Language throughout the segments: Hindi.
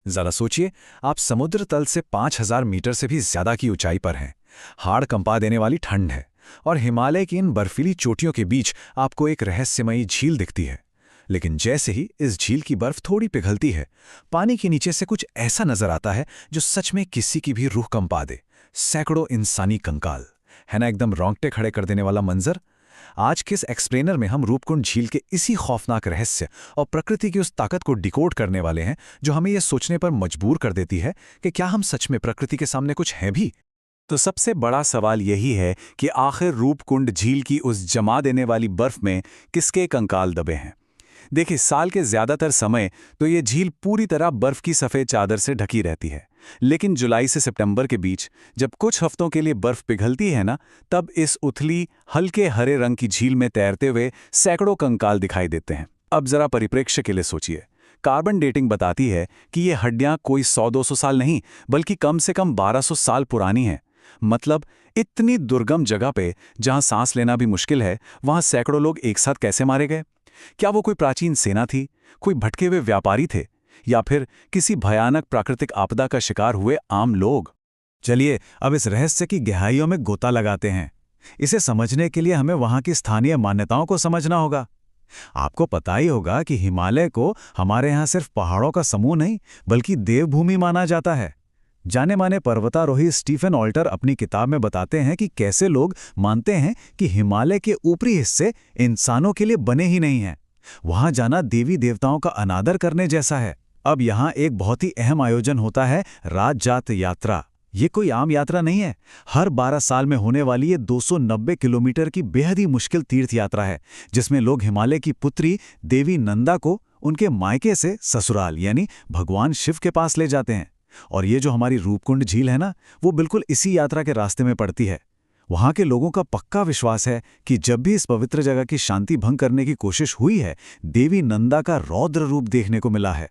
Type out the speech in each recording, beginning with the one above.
जरा सोचिए, आप समुद्र तल से 5000 मीटर से भी ज्यादा की ऊंचाई पर हैं। हाड़ कंपा देने वाली ठंड है, और हिमालय की इन बर्फीली चोटियों के बीच आपको एक रहस्यमयी झील दिखती है। लेकिन जैसे ही इस झील की बर्फ थोड़ी पिघलती है, पानी के नीचे से कुछ ऐसा नजर आता है जो सच में किसी की भी रूह कंपा दे। सैकड़ों इंसानी कंकाल। है ना एकदम रोंगटे खड़े कर देने वाला मंजर। आज के इस एक्सप्लेनर में हम रूपकुंड झील के इसी खौफनाक रहस्य और प्रकृति की उस ताकत को डिकोड करने वाले हैं जो हमें यह सोचने पर मजबूर कर देती है कि क्या हम सच में प्रकृति के सामने कुछ हैं भी। तो सबसे बड़ा सवाल यही है कि आखिर रूपकुंड झील की उस जमा देने वाली बर्फ में किसके कंकाल दबे हैं। देखिए, साल के ज्यादातर समय तो ये झील पूरी तरह बर्फ की सफेद चादर से ढकी रहती है, लेकिन जुलाई से सितंबर के बीच जब कुछ हफ्तों के लिए बर्फ पिघलती है ना, तब इस उथली हल्के हरे रंग की झील में तैरते हुए सैकड़ों कंकाल दिखाई देते हैं। अब जरा परिप्रेक्ष्य के लिए सोचिए। कार्बन डेटिंग बताती है कि ये हड्डियां कोई 100-200 साल नहीं, बल्कि कम से कम 1200 साल पुरानी हैं। मतलब इतनी दुर्गम जगह पे जहां सांस लेना भी मुश्किल है, वहां सैकड़ों लोग एक साथ कैसे मारे गए? क्या वो कोई प्राचीन सेना थी, कोई भटके हुए व्यापारी थे, या फिर किसी भयानक प्राकृतिक आपदा का शिकार हुए आम लोग? चलिए अब इस रहस्य की गहराइयों में गोता लगाते हैं। इसे समझने के लिए हमें वहां की स्थानीय मान्यताओं को समझना होगा। आपको पता ही होगा कि हिमालय को हमारे यहाँ सिर्फ पहाड़ों का समूह नहीं, बल्कि देवभूमि माना जाता है। जाने माने पर्वतारोही स्टीफन ऑल्टर अपनी किताब में बताते हैं कि कैसे लोग मानते हैं कि हिमालय के ऊपरी हिस्से इंसानों के लिए बने ही नहीं हैं। वहां जाना देवी देवताओं का अनादर करने जैसा है। अब यहाँ एक बहुत ही अहम आयोजन होता है, राजजात यात्रा। ये कोई आम यात्रा नहीं है। हर 12 साल में होने वाली ये 290 किलोमीटर की बेहद ही मुश्किल तीर्थ यात्रा है, जिसमें लोग हिमालय की पुत्री देवी नंदा को उनके मायके से ससुराल यानी भगवान शिव के पास ले जाते हैं। और ये जो हमारी रूपकुंड झील है ना, वो बिल्कुल इसी यात्रा के रास्ते में पड़ती है। वहां के लोगों का पक्का विश्वास है कि जब भी इस पवित्र जगह की शांति भंग करने की कोशिश हुई है, देवी नंदा का रौद्र रूप देखने को मिला है।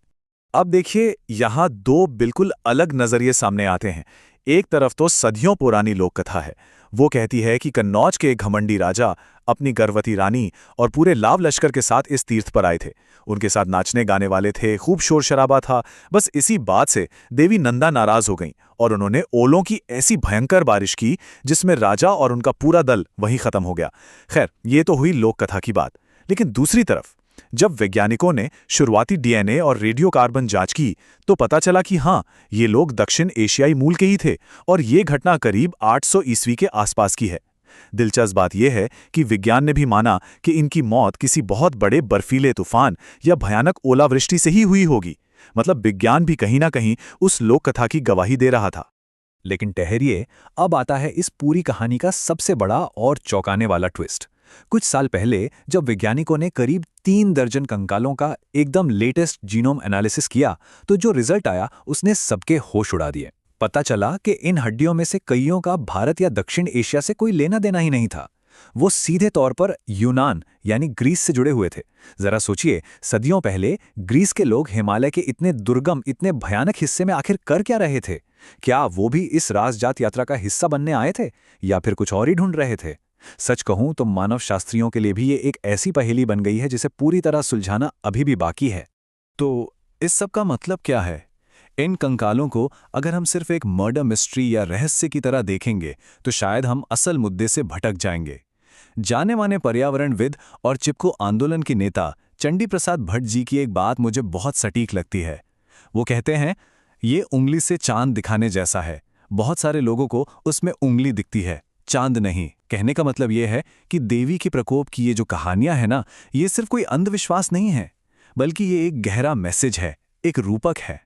अब देखिए, यहाँ दो बिल्कुल अलग नजरिए सामने आते हैं। एक तरफ तो सदियों पुरानी लोक कथा है। वो कहती है कि कन्नौज के एक घमंडी राजा अपनी गर्भवती रानी और पूरे लाव लश्कर के साथ इस तीर्थ पर आए थे। उनके साथ नाचने गाने वाले थे, खूब शोर शराबा था। बस इसी बात से देवी नंदा नाराज हो गईं और उन्होंने ओलों की ऐसी भयंकर बारिश की जिसमें राजा और उनका पूरा दल वहीं खत्म हो गया। खैर, ये तो हुई लोक कथा की बात। लेकिन दूसरी तरफ जब वैज्ञानिकों ने शुरुआती डीएनए और रेडियोकार्बन जांच की, तो पता चला कि हाँ, ये लोग दक्षिण एशियाई मूल के ही थे और ये घटना करीब 800 ईस्वी के आसपास की है। दिलचस्प बात यह है कि विज्ञान ने भी माना कि इनकी मौत किसी बहुत बड़े बर्फीले तूफान या भयानक ओलावृष्टि से ही हुई होगी। मतलब विज्ञान भी कहीं ना कहीं उस लोक कथा की गवाही दे रहा था। लेकिन ठहरिए, अब आता है इस पूरी कहानी का सबसे बड़ा और चौंकाने वाला ट्विस्ट। कुछ साल पहले जब वैज्ञानिकों ने करीब 3 दर्जन कंकालों का एकदम लेटेस्ट जीनोम एनालिसिस किया, तो जो रिजल्ट आया उसने सबके होश उड़ा दिए। पता चला कि इन हड्डियों में से कईयों का भारत या दक्षिण एशिया से कोई लेना देना ही नहीं था। वो सीधे तौर पर यूनान यानी ग्रीस से जुड़े हुए थे। जरा सोचिए, सदियों पहले ग्रीस के लोग हिमालय के इतने दुर्गम, इतने भयानक हिस्से में आखिर कर क्या रहे थे? क्या वो भी इस राजजात यात्रा का हिस्सा बनने आए थे, या फिर कुछ और ही ढूंढ रहे थे? सच कहूं तो मानव शास्त्रियों के लिए भी ये एक ऐसी पहेली बन गई है जिसे पूरी तरह सुलझाना अभी भी बाकी है। तो इस सब का मतलब क्या है? इन कंकालों को अगर हम सिर्फ एक मर्डर मिस्ट्री या रहस्य की तरह देखेंगे, तो शायद हम असल मुद्दे से भटक जाएंगे। जाने माने पर्यावरणविद और चिपको आंदोलन के नेता चंडी प्रसाद भट्ट जी की एक बात मुझे बहुत सटीक लगती है। वो कहते हैं, ये उंगली से चांद दिखाने जैसा है। बहुत सारे लोगों को उसमें उंगली दिखती है, चांद नहीं। कहने का मतलब यह है कि देवी के प्रकोप की ये जो कहानियां हैं ना, ये सिर्फ कोई अंधविश्वास नहीं है, बल्कि ये एक गहरा मैसेज है, एक रूपक है।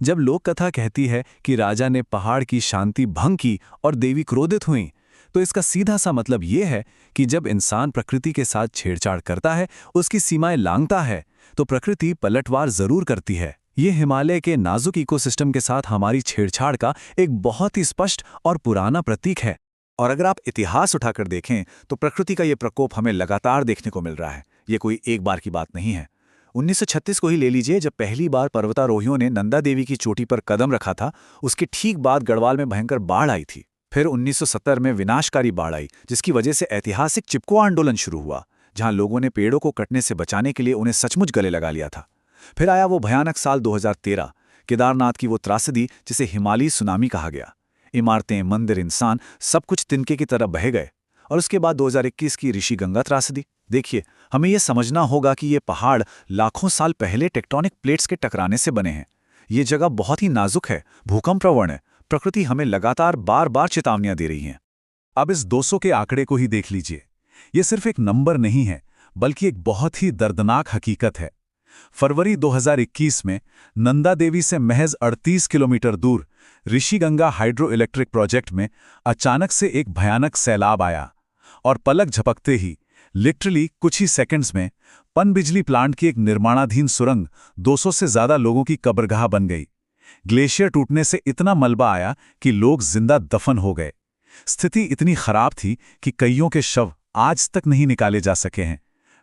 जब लोक कथा कहती है कि राजा ने पहाड़ की शांति भंग की और देवी क्रोधित हुई, तो इसका सीधा सा मतलब यह है कि जब इंसान प्रकृति के साथ छेड़छाड़ करता है, उसकी सीमाएं लांघता है, तो प्रकृति पलटवार जरूर करती है। ये हिमालय के नाजुक इकोसिस्टम के साथ हमारी छेड़छाड़ का एक बहुत ही स्पष्ट और पुराना प्रतीक है। और अगर आप इतिहास उठाकर देखें, तो प्रकृति का ये प्रकोप हमें लगातार देखने को मिल रहा है। ये कोई एक बार की बात नहीं है। 1936 को ही ले लीजिए, जब पहली बार पर्वतारोहियों ने नंदा देवी की चोटी पर कदम रखा था। उसके ठीक बाद गढ़वाल में भयंकर बाढ़ आई थी। फिर 1970 में विनाशकारी बाढ़ आई, जिसकी वजह से ऐतिहासिक चिपको आंदोलन शुरू हुआ, जहां लोगों ने पेड़ों को कटने से बचाने के लिए उन्हें सचमुच गले लगा लिया था। फिर आया वो भयानक साल 2013, केदारनाथ की वो त्रासदी जिसे हिमालयी सुनामी कहा गया। इमारतें, मंदिर, इंसान सब कुछ तिनके की तरह बह गए। और उसके बाद 2021 की ऋषिगंगा त्रासदी। देखिए, हमें यह समझना होगा कि ये पहाड़ लाखों साल पहले टेक्टोनिक प्लेट्स के टकराने से बने हैं। ये जगह बहुत ही नाजुक है, भूकंप प्रवण है। प्रकृति हमें लगातार बार बार चेतावनियां दे रही है। अब इस 200 के आंकड़े को ही देख लीजिए। ये सिर्फ एक नंबर नहीं है, बल्कि एक बहुत ही दर्दनाक हकीकत है। फरवरी 2021 में नंदा देवी से महज 38 किलोमीटर दूर ऋषिगंगा हाइड्रो इलेक्ट्रिक प्रोजेक्ट में अचानक से एक भयानक सैलाब आया और पलक झपकते ही, लिटरली कुछ ही सेकंड्स में, पनबिजली प्लांट की एक निर्माणाधीन सुरंग 200 से ज्यादा लोगों की कब्रगाह बन गई। ग्लेशियर टूटने से इतना मलबा आया कि लोग जिंदा दफन हो गए। स्थिति इतनी खराब थी कि कईयों के शव आज तक नहीं निकाले जा सके हैं,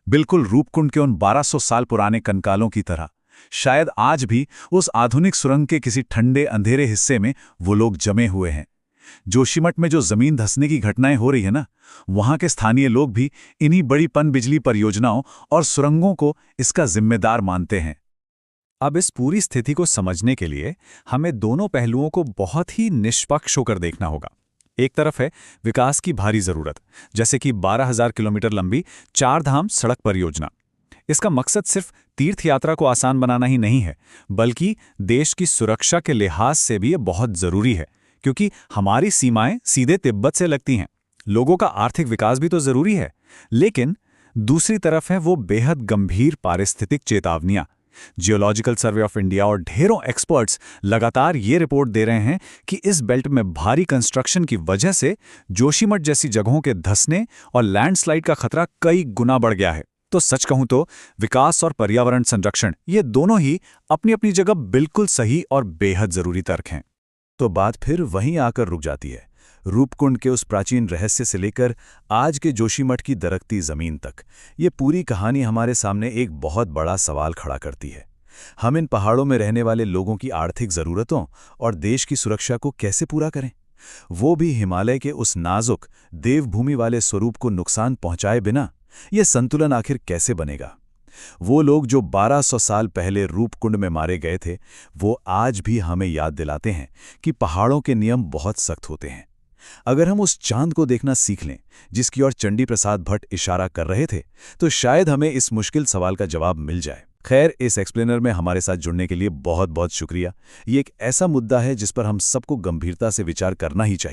बिल्कुल रूपकुंड के उन 1200 साल पुराने कंकालों की तरह। शायद आज भी उस आधुनिक सुरंग के किसी ठंडे अंधेरे हिस्से में वो लोग जमे हुए हैं। जोशीमठ में जो जमीन धंसने की घटनाएं हो रही है ना, वहां के स्थानीय लोग भी इन्हीं बड़ी पनबिजली परियोजनाओं और सुरंगों को इसका जिम्मेदार मानते हैं। अब इस पूरी स्थिति को समझने के लिए हमें दोनों पहलुओं को बहुत ही निष्पक्ष होकर देखना होगा। एक तरफ है विकास की भारी जरूरत, जैसे कि 12,000 किलोमीटर लंबी चारधाम सड़क परियोजना। इसका मकसद सिर्फ तीर्थ यात्रा को आसान बनाना ही नहीं है, बल्कि देश की सुरक्षा के लिहाज से भी ये बहुत जरूरी है, क्योंकि हमारी सीमाएं सीधे तिब्बत से लगती हैं। लोगों का आर्थिक विकास भी तो जरूरी है। लेकिन दूसरी तरफ है वो बेहद गंभीर पारिस्थितिक चेतावनियां। जियोलॉजिकल सर्वे ऑफ इंडिया और ढेरों एक्सपर्ट्स लगातार ये रिपोर्ट दे रहे हैं कि इस बेल्ट में भारी कंस्ट्रक्शन की वजह से जोशीमठ जैसी जगहों के धंसने और लैंडस्लाइड का खतरा कई गुना बढ़ गया है। तो सच कहूं तो विकास और पर्यावरण संरक्षण, ये दोनों ही अपनी अपनी जगह बिल्कुल सही और बेहद जरूरी तर्क हैं। तो बात फिर वहीं आकर रुक जाती है। रूपकुंड के उस प्राचीन रहस्य से लेकर आज के जोशीमठ की दरकती जमीन तक, ये पूरी कहानी हमारे सामने एक बहुत बड़ा सवाल खड़ा करती है। हम इन पहाड़ों में रहने वाले लोगों की आर्थिक ज़रूरतों और देश की सुरक्षा को कैसे पूरा करें, वो भी हिमालय के उस नाजुक देवभूमि वाले स्वरूप को नुकसान पहुंचाए बिना। ये संतुलन आखिर कैसे बनेगा? वो लोग जो 1200 साल पहले रूपकुंड में मारे गए थे, वो आज भी हमें याद दिलाते हैं कि पहाड़ों के नियम बहुत सख्त होते हैं। अगर हम उस चांद को देखना सीख लें जिसकी ओर चंडी प्रसाद भट्ट इशारा कर रहे थे, तो शायद हमें इस मुश्किल सवाल का जवाब मिल जाए। खैर, इस एक्सप्लेनर में हमारे साथ जुड़ने के लिए बहुत बहुत शुक्रिया। ये एक ऐसा मुद्दा है जिस पर हम सबको गंभीरता से विचार करना ही चाहिए।